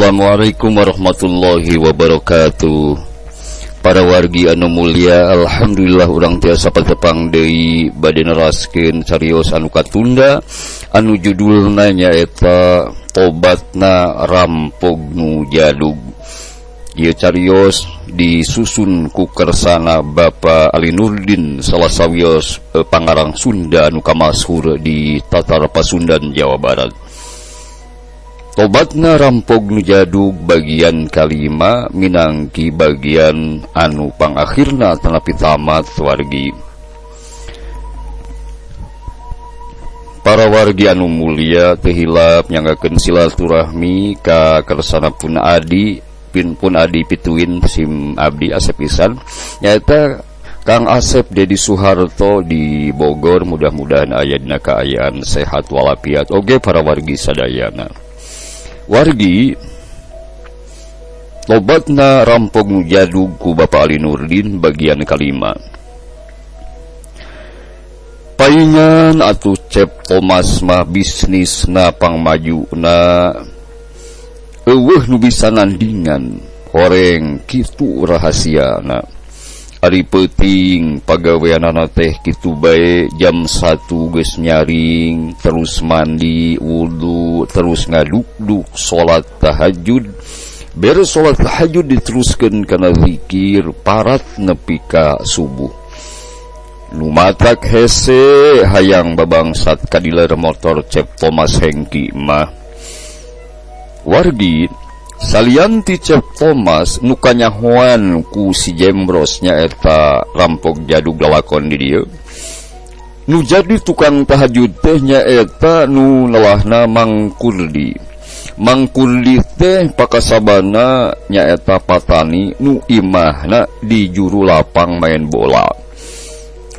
Assalamualaikum warahmatullahi wabarakatuh. Para wargi anu mulia, alhamdulillah urang tiasa patepang deui bade neraskeun carios anu katunda anu judulna nyaeta Tobatna Rampog Nu Jadug. Ieu carios disusun ku kersana Bapak Ali Nurdin, salah sawios pangarang Sunda anu kamasyhur di Tatar Pasundan, Jawa Barat. Tobatna Rampog Nu Jadug bagian kalima minangki bagian anu pangakhirna tanapi tamat wargi. Para wargi anu mulia teu hilap nyanggakeun silaturahmi ka kersana pun adi pituin sim abdi Asep pisan nyaeta Kang Asep Dedi Suharto di Bogor. Mudah-mudahan aya dina kaayaan sehat walafiat oge para wargi sadayana. Wargi, Tobatna Rampog Nu Jadug ku Bapak Ali Nurdin bagian kalima. Paingan atuh Cep Thomas mah bisnisna pangmajuna eueuh nu bisa nandingan horeng kitu rahasiana. Ari peuting pagaweanana teh kitu bae jam 1 geus nyaring, terus mandi, wudu, terus ngaduk-duk salat tahajud. Beres salat tahajud diteruskeun kana zikir parat nepi ka subuh. Lumatak hese hayang babangsat ka dealer motor Cep Thomas Hengki mah. Wargi salian ti Cep Thomas nu kanyahoan ku si Jembros nyaeta Rampog Jadug lalakon di dieu. Nu jadi tukang tahajud teh nyaeta nu nelahna Mang Kurdi. Mang Kurdi teh pakasabana nyaeta patani nu imahna di juru lapang main bola.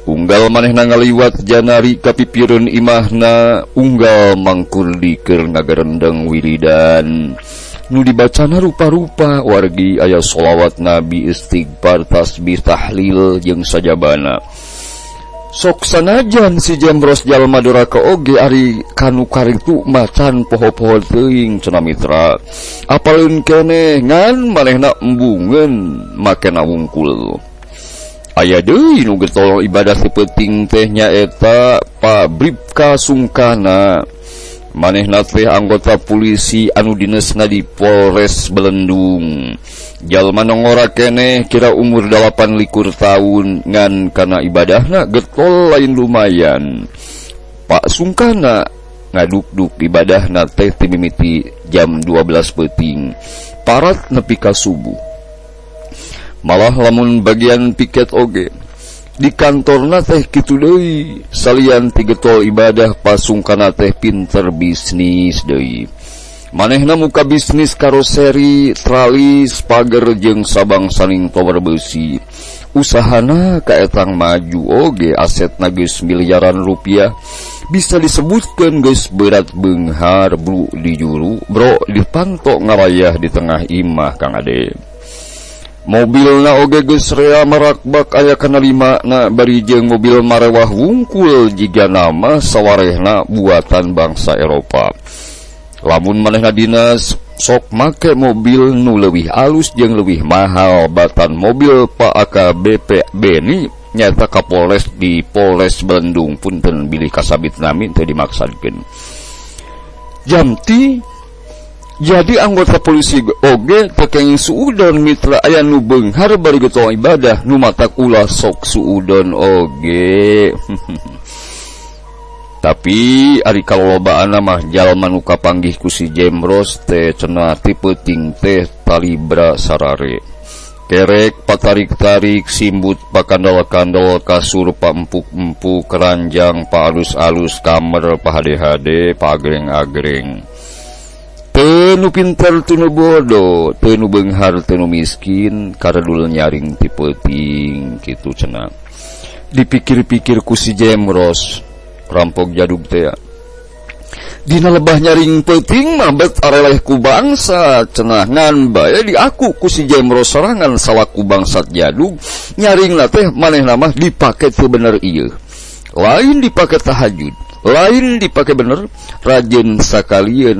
Unggal manehna ngaliwat janari kapipireun imahna, unggal Mang Kurdi keur ngagarendeng wiridan. Nu dibacana rupa-rupa wargi aya sholawat Nabi, istighfar, tasbih, tahlil jeung sajabana. Sok sanajan si Jembros jalma duraka oge ari kanu karitu macan poho-poho teuing cenah mitra. Apaleun keneh ngan manehna embungeun makena wungkul. Aya deui nu getol ibadah tepeuting teh nyaeta Pak Bribka Sungkana. Manehna teh anggota polisi anu dinesna di Polres Belendung. Jalma nongora keneh kira umur 8 likur tahun ngan kana ibadahna getol lain lumayan. Pak Sungkana ngaduk-duk ibadahna teh timimiti jam 12 peuting parat nepi ka subuh. Malah lamun bagian piket oge di kantorna teh kitu deui, salian ti getol ibadah Pasungkana teh pinter bisnis deui. Manehna muka bisnis karoseri, tralis, pager jeung sabang saning tower besi. Usahana kaetang maju oge, asetna geus miliaran rupiah. Bisa disebutkeun geus berat beunghar bro di juru, bro dipanto ngarayah di tengah imah Kang Ade. Mobilna oge geus rea marakbak aya kana 5 na bari jeung mobil marewah wungkul jiga nama sawarehna buatan bangsa Eropa. Lamun manehna dinas sok make mobil nu leuwih alus jeung leuwih mahal batan mobil Pak AKBP Beni nyata Kapolres di Polres Belendung. Punten bilih kasabit nami teu dimaksudkeun. Jamti jadi anggota polisi oge tekeng suudon mitra aya nu beunghar bari getol ibadah nu matak ulah sok suudon oge. Tapi ari kalolobaana mah jalma nu kapanggih ku si Jembros teh cenah ti peuting teh talibra sarare. Kerek patarik-tarik simbut pakandal-kandal kasur paempuk-empuk keranjang paalus-alus kamar pahade-hade pagreng-agreng. Teu nu pinter teu nu bodoh, teu nu beunghar teu nu miskin, karedul nyaring ti peuting kitu cenah. Dipikir-pikir ku si Jembros Rampog Jadug teh. Dina lebah nyaring peuting mah bet areleh ku bangsa cenah ngan bae di aku ku si Jembros sorangan salaku bangsat Jadug nyaringna teh manehna mah dipake teu bener ieu. Lain dipake tahajud. lain dipake bener, rajin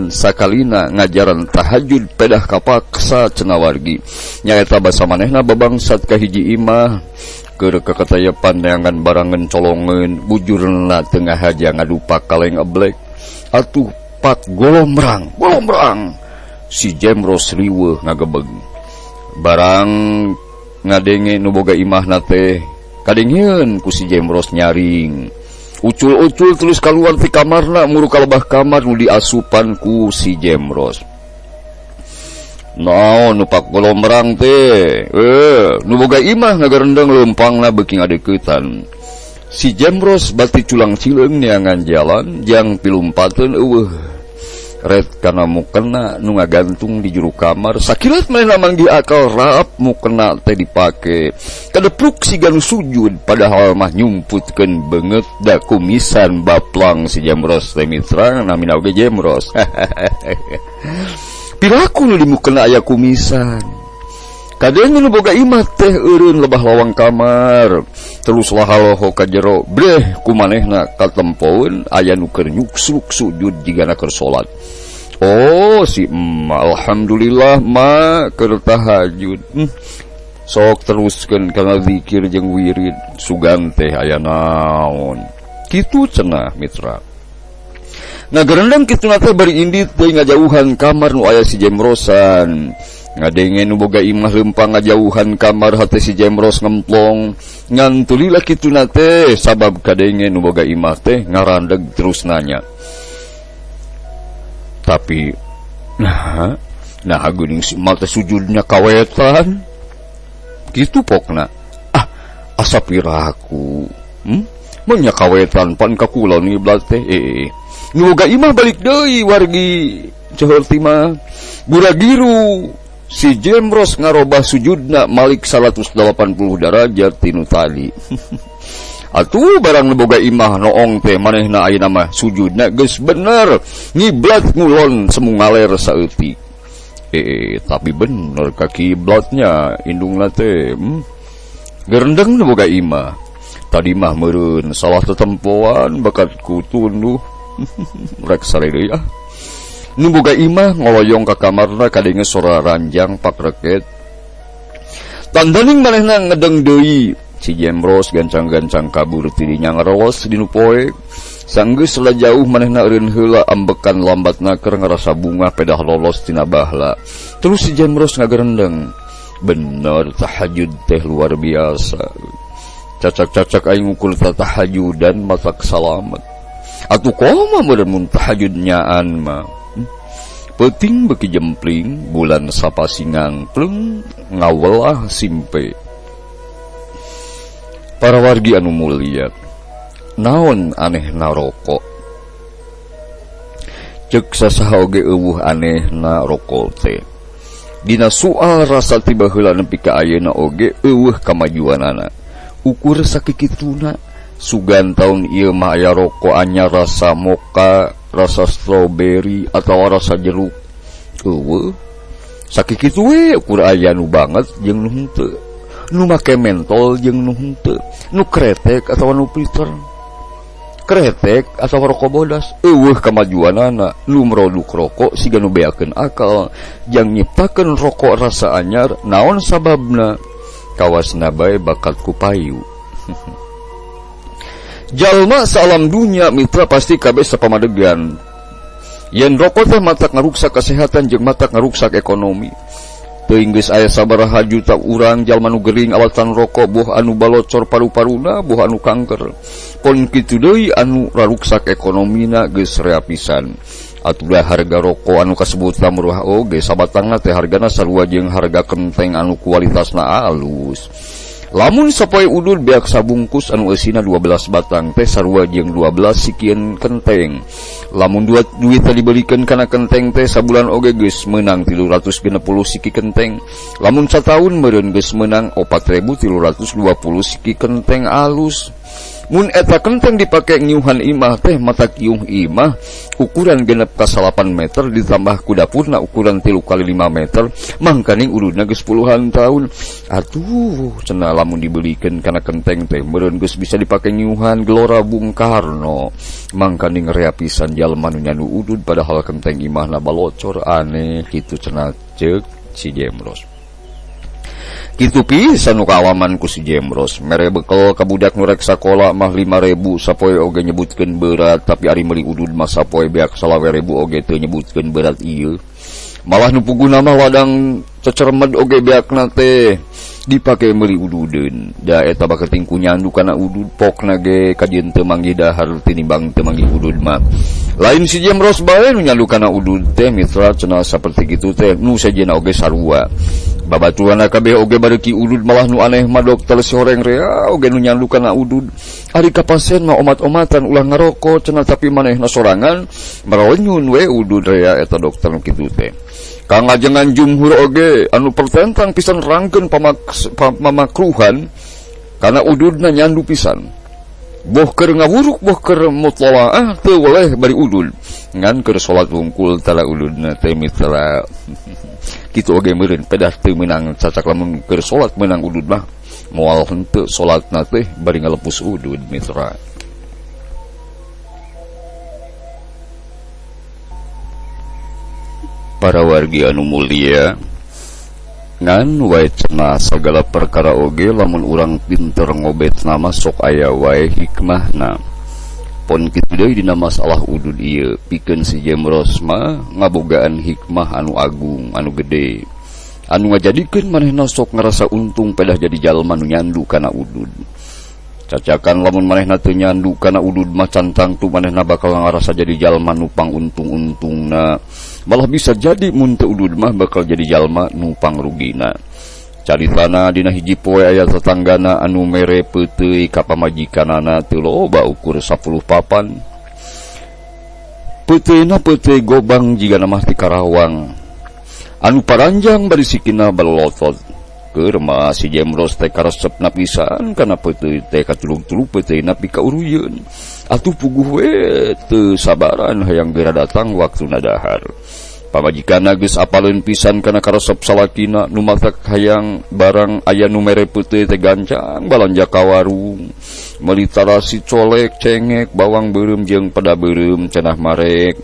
sakalina ngajaran tahajud pedah kapaksa cenah wargi. Nyaeta basa manehna babangsat ka hiji imah keur kakataya pandangan barangan colongan bujurna tengah haja ngadupak kaleng ablek atuh pat golomrang si Jemros riweuh ngagebeg barang ngadenge nu boga imahna teh kadengieun ku si Jemros nyaring ucul-ucul terus kaluar ti kamarna muru kalebah kamar nu diasupan ku si Jemros. Nu pak golomrang teh nu boga imah ngagarendeng leumpangna beuki ngadeuketan. Si Jemros bati culang cileung neangan jalan jang pilumpateun eueuh ret kana mukena nu ngagantung di juru kamar sakilat manehna manggi akal raap mukena teh dipake kadepluk sigan sujud padahal mah nyumputkeun beungeut da kumisan baplang si Jemros teh mitra namina oge Jemros. Piraku nu di mukena aya kumisan kadang nu boga imah teh eureun lebah lawang kamar terus lahaloho ka jero breh kumanehna katempoeun aya nu keur nyuksuk sujud jigana keur salat. Oh si alhamdulillah ma keur tahajud sok teruskeun kana zikir jeung wirid sugan teh aya naon kitu cenah mitra. Ngagerendang kituna teh bari indit teh ngajauhan kamar nu aya si Jemrosan ngadenge nu boga imah leumpang ngajauhan kamar hate si Jemros ngemplong ngan tulila kituna teh sabab kadenge nu boga imah teh ngarandeg terus nanya tapi nah geuning si mal teh sujudnya kawetan kitu pokna asa piraku mun nya kawetan pan ka kula ngiblat teh nu boga imah balik deui wargi ceuheur ti mah buragiru si Jemros ngarobah sujudna malik 180 derajat tinu tali. Atuh barang nu boga imah noong teh manehna ayeuna mah sujudna geus bener ngiblat ngulon semu ngaler saeutik. Tapi bener ka kiblatnya indungna teh gerendeng nu boga imah. Tadi mah meureun salah tetempoan bakat kutunduh rek sare deui nu boga imah ngoloyong ka kamarna kadenge sora ranjang pakreket tandaning manehna ngedeng deui si Jemros gancang-gancang kabur ti dinya ngaros dinu poe sanggeus la jauh manehna eureun heula ambekan lambatna keur ngarasa bunga pedah lolos tina bahla terus si Jemros ngagerendeng bener tahajud teh luar biasa cacak-cacak aing ngukul tahajudan matak salamet atuh komo mun tahajud nyaan mah peuting beuki jempling bulan sapasingang pleng ngawelah simpe. Para wargi anu mulia naon anehna rokok ceuk sasaha oge eueuh anehna rokok teh dina soal rasa tiba heula nepi ka ayeuna oge eueuh kamajuanana ukur sakikituna sugan taun ieu mah aya rokok anyar rasa moka rasa strawberry atau rasa jeruk eueuh sakitu we ukur aya nu banget jeung nu henteu nu make mentol jeung nu henteu nu kretek atawa nu piter kretek atawa rokok bodas eueuh kamajuanana nu mroduk rokok siga nu beakeun akal jang nyiptakeun rokok rasa anyar naon sababna kawasna bae bakat ku payu. Jalma salam dunya mitra pasti kabeh sapamadegan yen rokok teh matak ngaruksak kesehatan jeung matak ngaruksak ekonomi teuing geus aya sabaraha juta urang jalma nu gering awatan rokok boh anu balocor paru-paruna boh anu kanker pon kitu deui anu raruksak ekonomina geus rea pisan atuh harga rokok anu kasebut murah oge sabatangna teh hargana sarua jeung harga kenteng anu kualitasna alus. Lamun sapoe udul beak sabungkus anu eusina 12 batang teh sarua jeung 12 sikieun kenteng. Lamun duit tadi dibelikeun kana kenteng teh sabulan oge geus meunang 360 siki kenteng. Lamun sataun meureun geus meunang 4320 siki kenteng alus. Mun eta kenteng dipake nyuhan imah teh mata kiung imah ukuran genep ka 8 meter ditambah ku dapurna ukuran 3 kali 5 meter mangkaning urudna geus puluhan tahun. Atuh cenah lamun dibelikeun kana kenteng teh meureun geus bisa dipake nyuhan Gelora Bung Karno. Mangkaning rea pisan jalma nu nyandu udud padahal kenteng imahna balocor aneh kitu cenah ceuk si Jemros. Kitu pisan nu kaalaman ku si Jemros mere bekel ka budak nu rek sakola mah 5.000 sapoe oge nyebutkeun berat tapi ari meuli udud mah sapoe beak 20.000 oge teu nyebutkeun berat ieu. Malah nu puguna mah wadang cecermed oge beakna teh dipake meuli ududeun. Da eta baketing ku nyandu kana udud pokna ge kajeun teu manggih dahar tinimbang teu manggih udud mah. Lain si Jemros bae nu nyandu kana udud teh mitra cenah saperti kitu teh nu sajena oge sarua. Babaturanna kabeh oge bareki udud malah nu aneh mah dokter soreng rea oge nu nyandu kana udud. Ari ka pasien mah omat-omatan ulah ngaroko cenah tapi manehna sorangan maronyun we udud rea eta dokter nu kitu teh. Kangajengan jumhur oge anu pertentang pisan rangkeun pamakruhan kana ududna nyandu pisan. Boh keur ngawuruk boh keur mutlalaah teu boleh bari udud. Ngan keur salat wungkul tara ududna teh mitra. Kitu oge meureun pedah teu meunang cacak lamun keur salat meunang udud mah moal henteu salatna teh bari ngalepus udud mitra. Para wargi anu mulia ngan wae cenah sagala perkara oge lamun urang pinter ngobetna mah sok aya wae hikmahna. Pon kitu deui dina masalah udud ieu pikeun si Jemros mah ngabogaan hikmah anu agung anu gede anu ngajadikeun manehna sok ngarasa untung pedah jadi jalma nu nyandu kana udud. Cacakan lamun manehna teu nyandu kana udud mah cantang tu manehna bakal ngarasa jadi jalma nu panguntung-untungna. Malah bisa jadi mun teu udud mah bakal jadi jalma nu pangrugina. Caritana dina hiji poe aya tetanggana anu mere peuteuy ka pamajikanana teu loba ukur 10 papan. Peuteuyna peuteuy gobang jigana mah ti Karawang. Anu paranjang bari sikina balotot. Keur mah si Jemros teh karesepna pisan kana peuteuy teh katulung-tulung peuteuy napi kauruyeun. Atuh puguh we teu sabaran hayang geura datang waktuna dahar. Pamajikanna geus apaleun pisan kana karesep salakina nu matak hayang barang aya nu mere peuteuy teh gancang balanja ka warung. Meuli tarasi colek, cengek, bawang beureum jeung peda beureum cenah marek.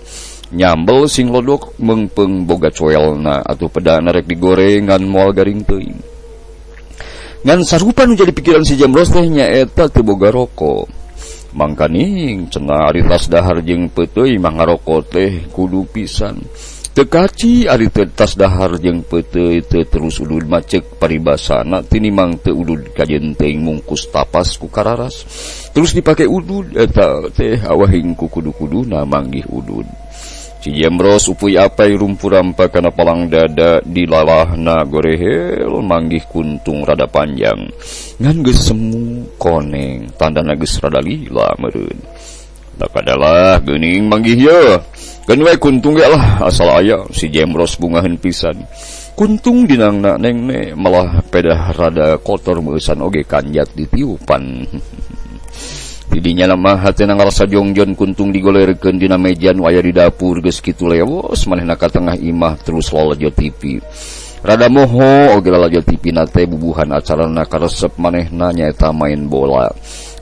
Nyambel sing lodok meungpeung boga coelna atuh pedana rek digorengan moal garing teuing. Ngan sarupa nu jadi pikiran si Jemros teh nyaeta teu boga rokok. Mangkaning cenah ari tas dahar jeung peuteuy mah ngaroko teh kudu pisan. Teu kaci ari teu tas dahar jeung peuteuy teu terus udud macek paribasana tinimbang teu udud kajeun teuing mungkus tapas ku kararas. Terus dipake udud eta teh awahing ku kudu-kuduna manggih udud. Si Jemros upuy apai rumpurampa kana palang dada dilalahna gorehel manggih kuntung rada panjang. Ngan geus semu koneng tandana geus rada lila meureun. Tak adalah geuning manggih ye. Keun we kuntung ge lah asal aya si Jemros bungaheun pisan. Kuntung dinangna nengne malah pedah rada kotor meusan oge kanjat ditiupan. Didinya nama hatena ngarasa jongjon kuntung digolerkeun dina meja nu aya di dapur geus kitu lewos manehna ka tengah imah terus lalajo TV. Rada moho oge lalajo TV na teh bubuhan acarana karesep manehna nyaeta main bola.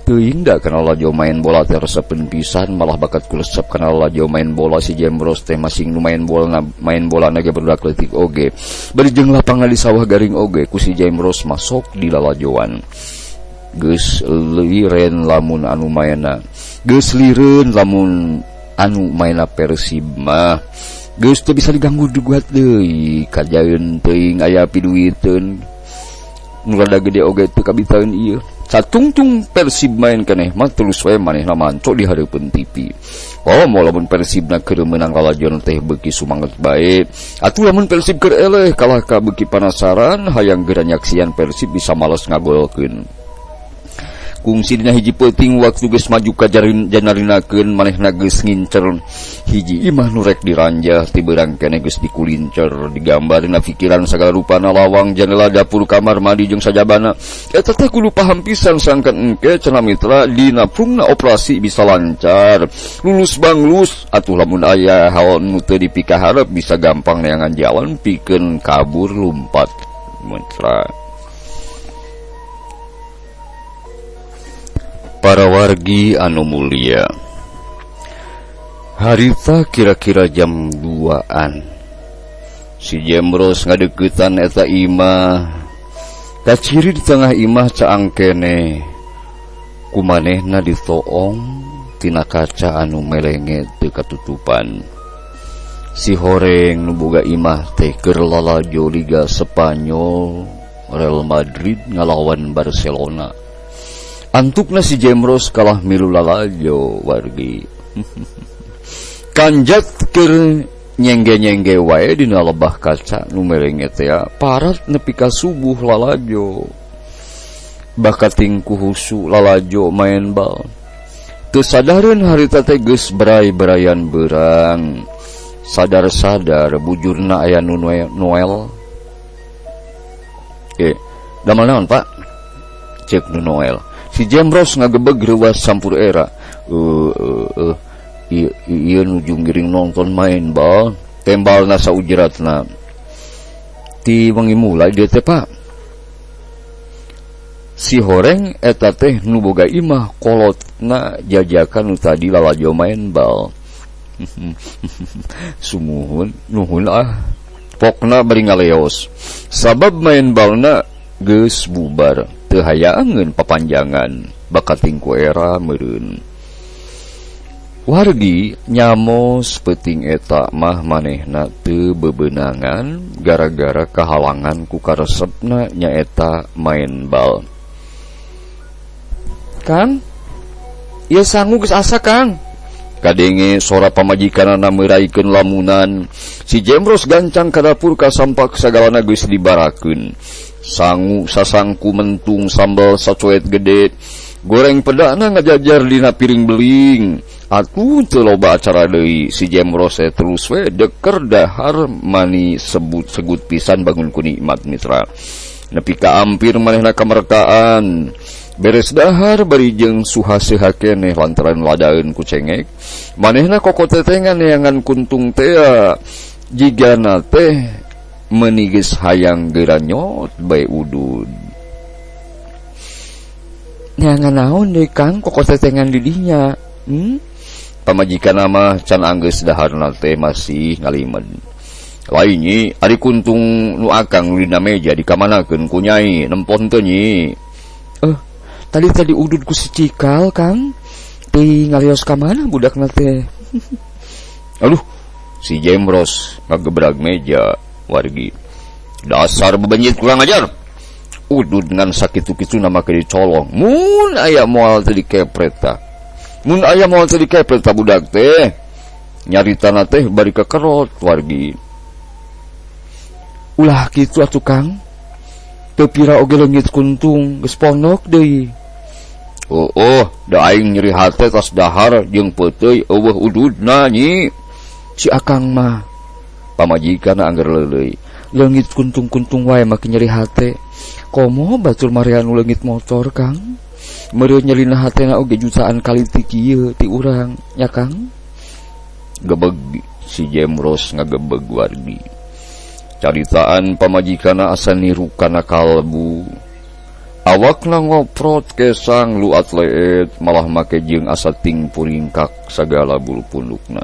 Teuing da kana lalajo main bola teh resepeun pisan malah bakat kulesep kana lalajo main bola si Jemros teh masing nu main bola ge barudak leutik oge. Bari jeung lapangna di sawah garing oge ku si Jemros masuk di lalajoan. Geus liren lamun anu maena geus lireun lamun anu maena Persib mah geus teu bisa diganggu dugat deui kajaeun teuing aya piduiteun nu rada gede oge teu kabitaeun ieu satungtung Persib main keneh mah terus wae manehna manco di hareupeun TV. Oh moal lamun Persibna keur meunang lalajon teh beuki sumanget bae atuh lamun Persib keur eleh kalah ka beuki panasaran hayang geura nyaksian Persib bisa males ngagolkeun. kungsi dina hiji peuting waktu geus maju ka janarinakeun manehna geus ngincer hiji imah nu rek diranjah ti beurang keneh geus dikulincer digambar dina pikiran sagala rupana lawang jendela dapur kamar mandi jeung sajabana eta teh kudu paham pisan sangkan engke cenah mitra dina prungna operasi bisa lancar lulus banglus atuh lamun aya hal nu teu dipikaharep bisa gampang neangan jalan pikeun kabur lumpat mitra. Para wargi anu mulia, harita kira-kira jam 2-an si Jemros ngadeukeutan eta imah. Kaciri di tengah imah caang kene kumanehna ditoong tina kaca anu melenge teu katutupan. Si horeng nu boga imah teh keur lalajo Liga Spanyol Real Madrid ngalawan Barcelona. Antukna si Jemros kalah milu lalajo wargi. Kanjat keur nyengge-nyengge wae dina lebah kaca nu melenge teh parat nepi ka subuh lalajo. Bakating ku husu lalajo main bal. Teu sadareun harita teh geus beray-berayan beurang. Sadar-sadar bujurna aya nu Noel. Damal naon Pak? Cek nu Noel. Si Jemros ngagebeg reuwas sampur era. Ieu nuju ngiring nonton main bal. Tembalna saujratna. Ti wengi mulai dieu teh Pak. Si horeng eta teh nu boga imah kolotna jajakan nu tadi lalajo main bal. Sumuhun nuhun pokna bari ngaleos sabab main balna geus bubar teu hayaangeun papanjangan bakating ku era meureun. Wargi nyamos peuting eta mah manehna teu bebeunangan gara-gara kahalangan ku karesepna nyaeta main bal. Kang, ieu sangu geus asa Kang. Kadenge sora pamajikanana meuraikeun lamunan. Si Jemros gancang ka dapur kasampak sagalana geus dibarakeun. Sangu sasangku mentung sambal sacoet gede. Goreng pedana ngajajar dina piring beling. Atuh teu loba acara deui. Si Jemros terus we deker dahar mani sebut-segut pisan bangun ku nikmat mitra. Nepi ka ampir manehna kamerkaan. Beres dahar bari jeung suha-seha keneh lantaran ladaeun ku cengek. Manehna kokotetengan neangan kuntung teh jigana teh meuni geus hayang geuranyot bae udud. Neangan naon deui Kang kokotetengan di dinya? Pamajikanna mah can anggeus daharna teh masih ngalimed. Lain nyi, ari kuntung nu akang dina meja dikamanakeun ku nyai, nempon teu nyi? Tadi udud ku si Cikal Kang. Ti ngalios ka mana budakna teh? Aduh, si Jemros ngagebrag meja wargi. Dasar bebenyit kurang ajar. Udud ngan sakitu-kitu nama ke dicolong. Mun aya moal teh dikepret ta. Mun aya moal teh dikepret ta budak teh. Nyaritana teh bari kekerot wargi. Ulah kitu atuh Kang. Teu pira oge leungit kuntung geus pondok deui. Da aing nyeri hate tas dahar jeung peuteuy eueuh ududna nyi. Si akang mah pamajikanna angger leuleuy. Leungit kuntung-kuntung wae make nyeri hate. Komo batur marean leungit motor Kang. Meureun nyerina hatena oge jutaan kali ti kieu ti urang nya Kang. Gebeg si Jemros ngagebeg wargi. Caritaan pamajikanna asa niru kana kalbu. Awakna ngoprot kesang lu atleet malah make jeung asa ting puringkak sagala bulu pundukna.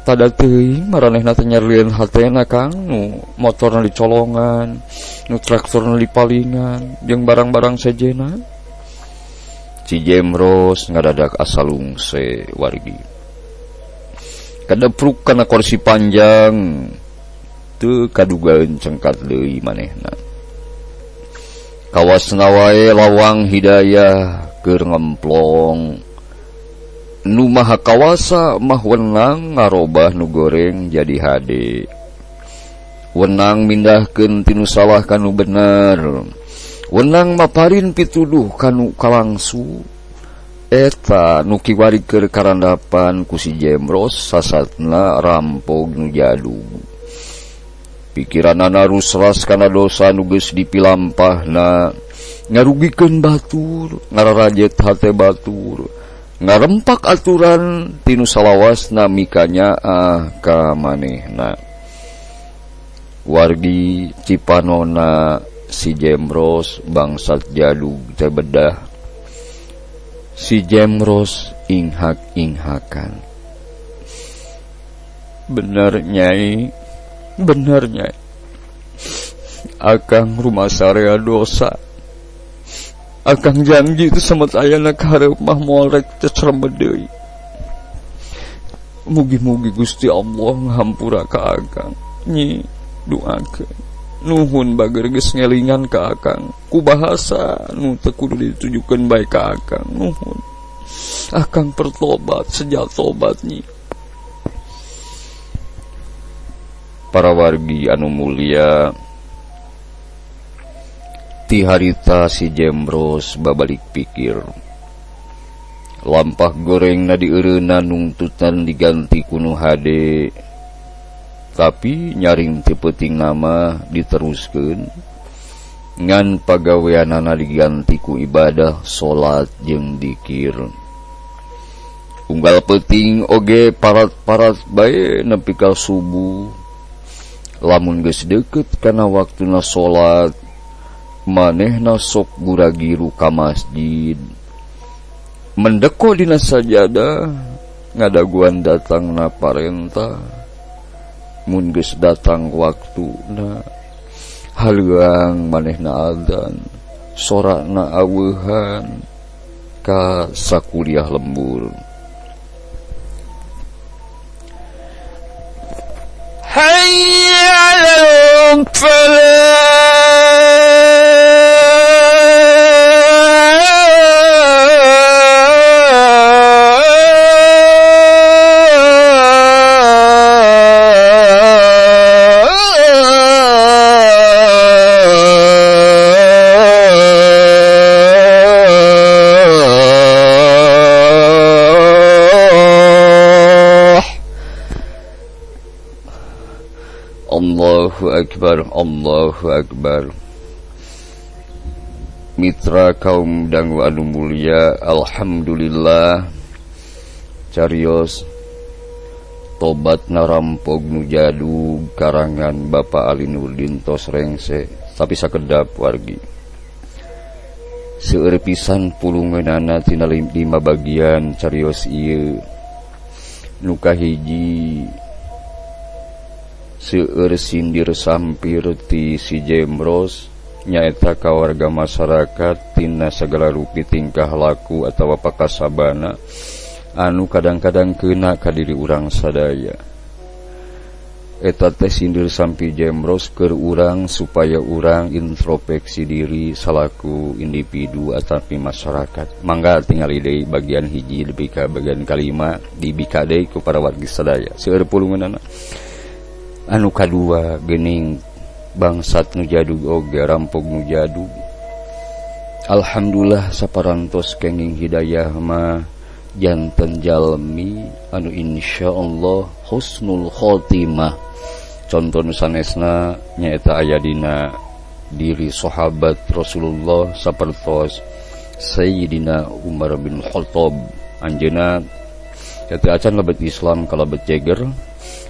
Tada teuing maranehna teh nyarlieun hatena Kang nu motorna dicolongan, nu traktorna dipalingan jeung barang-barang sejena. Si Jemros ngadadak asa lungse wargi. Kadepruk kana kursi panjang teu kadugaeun cengkat deui manehna. Kawasna wae lawang hidayah keur ngemplong. Nu maha kawasa mah wenang ngarobah nu goreng jadi hade. Wenang mindahkeun tinu salah ka nu bener. wenang maparin pituduh kanu kalangsu eta nu kiwarikeun karandapan ku si Jemros sasatna rampog nu jadug. Pikiranana rusras kana dosa nu geus dipilampahna, ngarugikeun batur, ngararajet hate batur, ngarempak aturan tinu salawasna mikanya ka manehna. Wargi cipanona si Jemros bangsat jadug teh bedah. Si Jemros inghak-inghakan. Bener Nyai, bener Nyai. Akang rumah sarea dosa. Akang janji itu sama saya nak harap mah molek tecerembet deui. Mugi-mugi Gusti Allah ngahampura ka akang. Nyi doakeun. Nuhun bager geus ngelingan ka akang ku bahasa nu teu kudu ditujukeun bae ka akang. Nuhun. Akang pertobat sejak tobat Nyi. Para wargi anu mulia, ti harita si Jemros babalik pikir. Lampah goreng na dieureuna nungtutan diganti kuno hade. Tapi nyaring ti peuting nama diteruskeun ngan pagaweanana diganti ku ibadah salat jeung dzikir. Unggal peuting oge parat-parat bae nepi ka subuh. Lamun geus deukeut kana waktuna salat, manehna sok guragiru ka masjid. Mendeko dina sajadah ngadaguan datangna parentah. Mun geus datang waktuna haleuang manehna adzan, sorakna aweuhan ka sakuliah lembur. Hayya 'alal Allahu Akbar. Mitra kaum dangu anu mulia, alhamdulillah carios tobatna rampog nu jadug karangan Bapak Ali Nurdin tos rengse. Tapi sakedap wargi seueur pisan pulungeunana tina 5 bagian carios ieu. Nu kahiji seueur sindir sampir ti si Jemros nyaeta ka warga masyarakat tina sagala rupi tingkah laku atawa pakasabana anu kadang-kadang keuna ka diri urang sadaya. Eta teh sindir sampi Jemros keur urang supaya urang introspeksi diri salaku individu atapi masyarakat. Mangga tingali deui bagian hiji lebih ka bagian kalima dibika deui ku para wargi sadaya seueur pulungeunana. Anu kadua geuning bangsat nu jadug oge rampog nu jadug. Alhamdulillah saparantos kenging hidayah mah janten jalmi anu insyaallah husnul khotimah. Contoh nu sanesna nyaeta aya dina diri sahabat Rasulullah sapertos Sayyidina Umar bin Khattab. Anjeunna teu acan lebet Islam ka lebet jeger,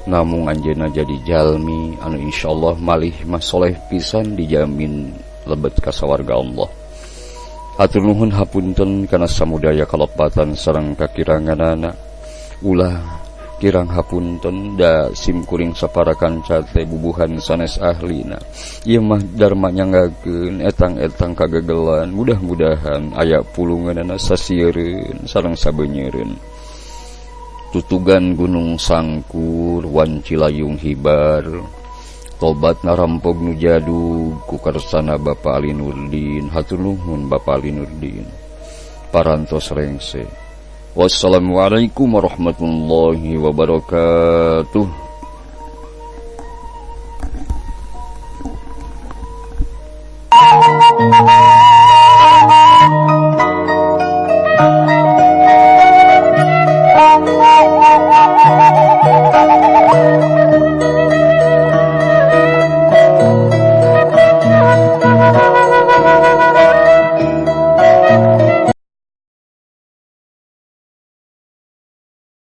namun anjeunna jadi jalmi anu insyaallah malih mah soleh pisan dijamin lebet ka sawarga Allah. Hatur nuhun hapunten kana samudaya kalepatan sareng kakiranganana. Ulah kirang hapunten da simkuring saparakan cate bubuhan sanes ahlina. Ieu mah darma nyanggakeun etang-etang kagagelan. Mudah-mudahan aya pulungeunana sasiereun sareng sabeunyereun. Tutugan Gunung Sangkur, Wan Cilayung hibar, tobat narampog nu jadug ku karsana Bapak Ali Nurdin. Hatur nuhun Bapak Ali Nurdin. Parantos rengse. Wassalamualaikum warahmatullahi wabarakatuh.